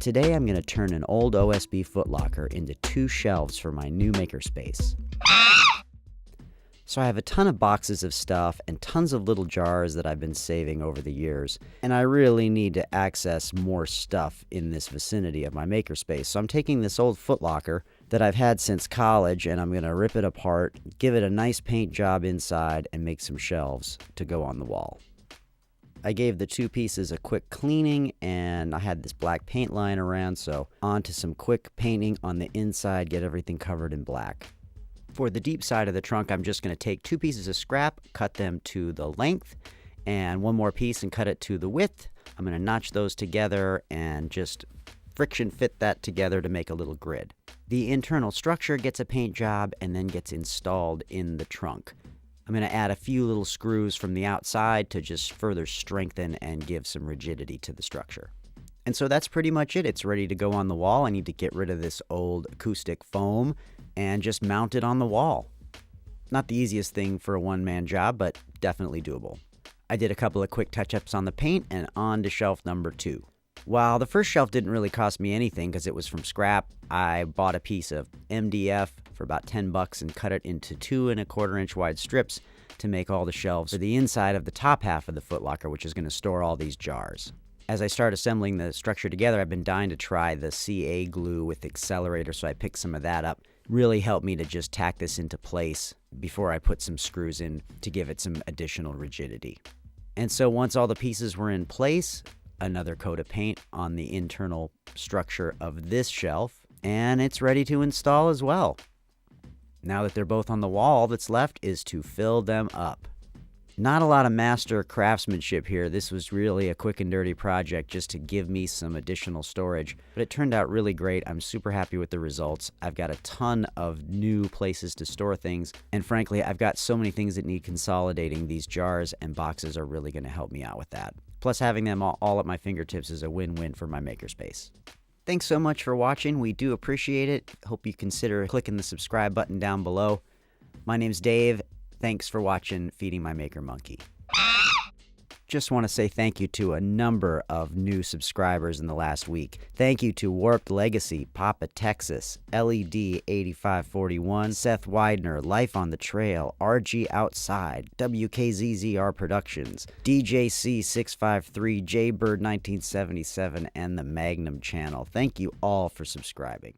Today I'm going to turn an old OSB footlocker into 2 shelves for my new makerspace. So I have a ton of boxes of stuff and tons of little jars that I've been saving over the years, and I really need to access more stuff in this vicinity of my makerspace. So I'm taking this old footlocker that I've had since college, and I'm going to rip it apart, give it a nice paint job inside, and make some shelves to go on the wall. I gave the 2 pieces a quick cleaning, and I had this black paint lying around, so on to some quick painting on the inside, get everything covered in black. For the deep side of the trunk, I'm just going to take 2 pieces of scrap, cut them to the length, and 1 more piece and cut it to the width. I'm going to notch those together and just friction fit that together to make a little grid. The internal structure gets a paint job and then gets installed in the trunk. I'm going to add a few little screws from the outside to just further strengthen and give some rigidity to the structure. And so that's pretty much it. It's ready to go on the wall. I need to get rid of this old acoustic foam and just mount it on the wall. Not the easiest thing for a one-man job, but definitely doable. I did a couple of quick touch-ups on the paint and on to shelf number 2. While the first shelf didn't really cost me anything because it was from scrap, I bought a piece of MDF for about $10 and cut it into 2 1/4 inch wide strips to make all the shelves for the inside of the top half of the footlocker, which is going to store all these jars. As I start assembling the structure together, I've been dying to try the CA glue with accelerator, so I picked some of that up. Really helped me to just tack this into place before I put some screws in to give it some additional rigidity. And so once all the pieces were in place, another coat of paint on the internal structure of this shelf, and it's ready to install as well. Now that they're both on the wall, all that's left is to fill them up. Not a lot of master craftsmanship here. This was really a quick and dirty project just to give me some additional storage, but it turned out really great. I'm super happy with the results. I've got a ton of new places to store things, and frankly, I've got so many things that need consolidating. These jars and boxes are really going to help me out with that. Plus, having them all at my fingertips is a win-win for my makerspace. Thanks so much for watching. We do appreciate it. Hope you consider clicking the subscribe button down below. My name's Dave. Thanks for watching Feeding My Maker Monkey. Just want to say thank you to a number of new subscribers in the last week. Thank you to Warped Legacy, Papa Texas, LED 8541, Seth Widener, Life on the Trail, RG Outside, WKZZR Productions, DJC 653, Jaybird 1977, and the Magnum Channel. Thank you all for subscribing.